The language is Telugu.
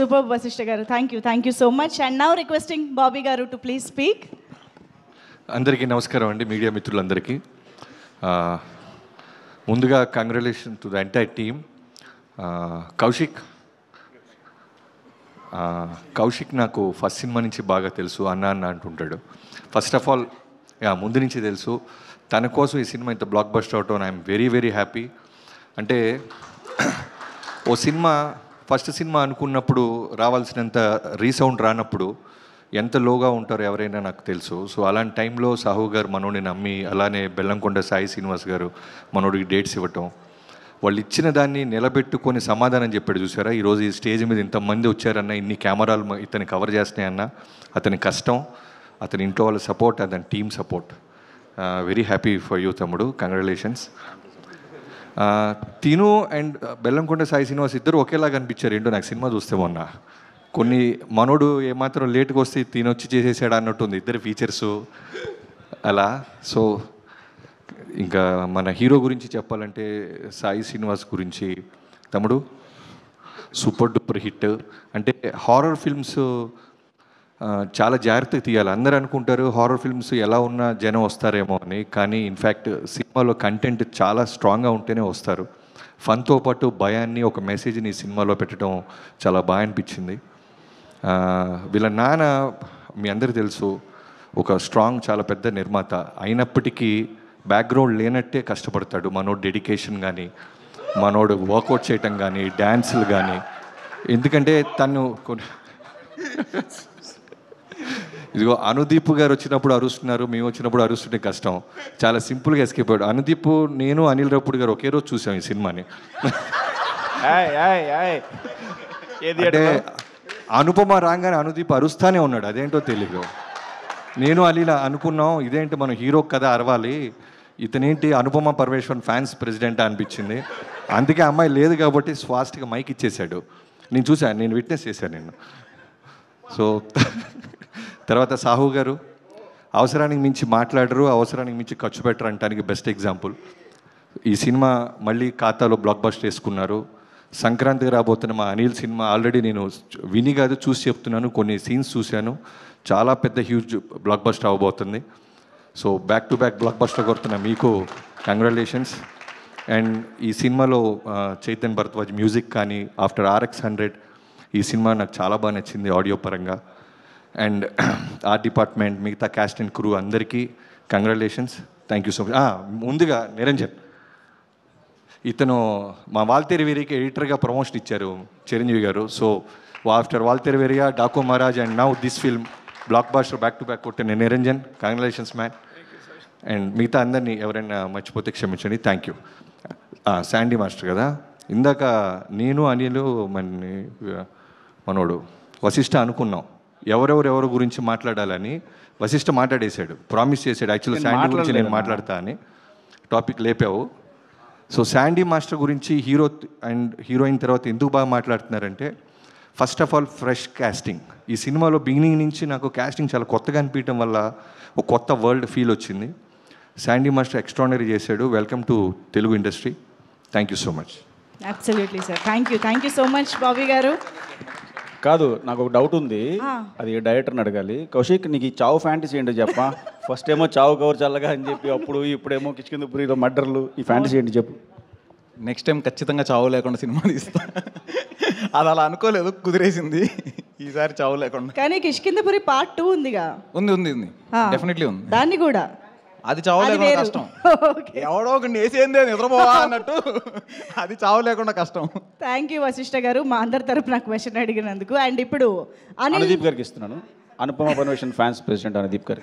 సూపర్ వశిష్ఠ గారు, thank you so much. And now requesting Bobby గారు టు ప్లీజ్ స్పీక్. అందరికీ నమస్కారం అండి, మీడియా మిత్రులందరికీ. ముందుగా congratulation to the entire team. Kaushik నాకు ఫస్ట్ సినిమా నుంచి బాగా తెలుసు, అన్న అంటుంటాడు. ఫస్ట్ ఆఫ్ ఆల్ ముందు నుంచి తెలుసు. తన కోసం ఈ సినిమా ఇంత బ్లాక్ బస్టర్ అవటం ఐఎమ్ వెరీ వెరీ హ్యాపీ. అంటే ఓ సినిమా ఫస్ట్ సినిమా అనుకున్నప్పుడు రావాల్సినంత రీసౌండ్ రానప్పుడు ఎంత లోగా ఉంటారో ఎవరైనా నాకు తెలుసు. సో అలాంటి టైంలో సాహు గారు మనోడిని నమ్మి, అలానే బెల్లంకొండ సాయి శ్రీనివాస్ గారు మనోడికి డేట్స్ ఇవ్వటం, వాళ్ళు ఇచ్చిన దాన్ని నిలబెట్టుకొని సమాధానం చెప్పాడు. చూసారా, ఈరోజు ఈ స్టేజ్ మీద ఇంతమంది వచ్చారన్న, ఇన్ని కెమెరాలు ఇతన్ని కవర్ చేస్తున్నాయన్న, అతని కష్టం, అతని ఇంట్లో వాళ్ళ సపోర్ట్, అతని team support. Very happy for you తమ్ముడు, కంగ్రాచులేషన్స్. తిను అండ్ బెల్లంకొండ సాయి శ్రీనివాస్ ఇద్దరు ఒకేలాగా అనిపించారు. ఏంటో నాకు సినిమా చూస్తే మొన్న కొన్ని మనోడు ఏమాత్రం లేట్గా వస్తే తినొచ్చి చేసేసాడు అన్నట్టుంది ఇద్దరు ఫీచర్సు అలా. సో ఇంకా మన హీరో గురించి చెప్పాలంటే సాయి శ్రీనివాస్ గురించి, తమ్ముడు సూపర్ డూపర్ హిట్. అంటే హారర్ ఫిల్మ్స్ చాలా జాగ్రత్తగా తీయాలి. అందరూ అనుకుంటారు హారర్ ఫిల్మ్స్ ఎలా ఉన్నా జనం వస్తారేమో అని, కానీ ఇన్ఫ్యాక్ట్ సినిమాలో కంటెంట్ చాలా స్ట్రాంగ్గా ఉంటేనే వస్తారు. ఫన్తో పాటు భయాన్ని, ఒక మెసేజ్ని సినిమాలో పెట్టడం చాలా బాగా అనిపించింది. వీళ్ళ నాన్న మీ అందరికీ తెలుసు, ఒక స్ట్రాంగ్ చాలా పెద్ద నిర్మాత అయినప్పటికీ బ్యాక్గ్రౌండ్ లేనట్టే కష్టపడతాడు. మనోడు డెడికేషన్ కానీ, మనోడు వర్కౌట్ చేయటం కానీ, డ్యాన్సులు కానీ. ఎందుకంటే తను ఇదిగో అనుదీప్ గారు వచ్చినప్పుడు అరుస్తున్నారు, మేము వచ్చినప్పుడు అరుస్తుంటే కష్టం. చాలా సింపుల్గా ఎస్కేప్ అయ్యాడు. అనుదీప్, నేను అనిల్ రావుపూడి గారు ఒకే రోజు చూసాం ఈ సినిమాని. అంటే అనుపమ రాగానే అనుదీప్ అరుస్తానే ఉన్నాడు, అదేంటో తెలియదు. నేను అలీలా అనుకున్నాం, ఇదేంటి మనం హీరో కదా అరవాలి, ఇతనేంటి అనుపమ పరమేశ్వరన్ ఫ్యాన్స్ ప్రెసిడెంట్ అనిపించింది. అందుకే అమ్మాయి లేదు కాబట్టి ఫాస్ట్గా మైక్ ఇచ్చేశాడు. నేను చూశాను, నేను విట్నెస్ చేశాను నేను. సో తర్వాత సాహు గారు అవసరానికి మించి మాట్లాడరు, అవసరానికి మించి ఖర్చు పెట్టరు అంటానికి బెస్ట్ ఎగ్జాంపుల్. ఈ సినిమా మళ్ళీ ఖాతాలో బ్లాక్ బస్టర్ వేసుకున్నారు. సంక్రాంతికి రాబోతున్న మా అనిల్ సినిమా ఆల్రెడీ నేను విని కాదు చూసి చెప్తున్నాను, కొన్ని సీన్స్ చూశాను, చాలా పెద్ద హ్యూజ్ బ్లాక్ బస్టర్ అవ్వబోతుంది. So back to back blockbuster కొడుతున్న మీకు కంగ్రాచులేషన్స్. అండ్ ఈ సినిమాలో చైతన్ భరద్వాజ్ మ్యూజిక్ కానీ, ఆఫ్టర్ RX100 ఈ సినిమా నాకు చాలా బాగా నచ్చింది ఆడియో పరంగా. అండ్ ఆర్ట్ డిపార్ట్మెంట్, మిగతా క్యాస్ట్ అండ్ క్రూ అందరికీ congratulations, thank you so much. ముందుగా నిరంజన్, ఇతను మా వాల్తేరు వేరియకి ఎడిటర్గా ప్రమోషన్ ఇచ్చారు చిరంజీవి గారు. So after Waltair Veerayya, Daaku Maharaaj and now this film blockbuster back to back కొట్టిన నిరంజన్, కంగ్రాచులేషన్స్ మ్యాన్. అండ్ మిగతా అందరినీ ఎవరైనా మర్చిపోతే క్షమించండి, థ్యాంక్ యూ. శాండీ మాస్టర్ కదా, ఇందాక నేను అనిలు మనోడు వశిష్ఠ అనుకున్నాం ఎవరెవరు గురించి మాట్లాడాలని. వశిష్ఠ మాట్లాడేశాడు, ప్రామిస్ చేశాడు యాక్చువల్లీ శాండీ గురించి నేను మాట్లాడతా అని. టాపిక్ లేపావు. సో శాండీ మాస్టర్ గురించి హీరో అండ్ హీరోయిన్ తర్వాత ఎందుకు బాగా మాట్లాడుతున్నారంటే, first of all fresh casting. ఈ సినిమాలో బిగినింగ్ నుంచి నాకు కాస్టింగ్ చాలా కొత్తగా అనిపించడం వల్ల ఒక కొత్త వరల్డ్ ఫీల్ వచ్చింది. శాండీ మాస్టర్ ఎక్స్ట్రాడినరీ చేశాడు. Welcome to Telugu industry. Thank you so much. Absolutely sir, thank you so much Bobby గారు. కాదు, నాకు ఒక డౌట్ ఉంది, అది డైరెక్టర్ని అడగాలి. కౌశిక్, నీకు ఈ చావు ఫ్యాంటసీ ఏంటో చెప్పా. ఫస్ట్ ఏమో చావు కవర్ చల్లగా అని చెప్పి, ఇప్పుడేమో కిష్కిందపురిలో మర్డర్లు, ఈ ఫ్యాంటసీ ఏంటి చెప్పు. నెక్స్ట్ టైం ఖచ్చితంగా చావు లేకుండా సినిమా తీస్తా. అది అలా అనుకోలేదు, కుదిరేసింది ఈసారి చావు లేకుండా. కానీ కిష్కిందపురి పార్ట్ 2 ఉందిగా. ఉంది డెఫినెట్లీ ఉంది. దాన్ని కూడా అది చావు లేకుండా కష్టం. ఎవడో ఒక నేసేందే నిద్రపోవా అన్నట్టు, అది చావు లేకుండా కష్టం. థ్యాంక్ యూ వశిష్ఠ గారు, మా అందరి తరపున క్వశ్చన్ అడిగినందుకు. అండ్ ఇప్పుడు అనుదీప్ గారికి ఇస్తున్నాను, అనుపమ పరమేశ్వరన్ ఫ్యాన్స్ ప్రెసిడెంట్ అనుదీప్ గారు.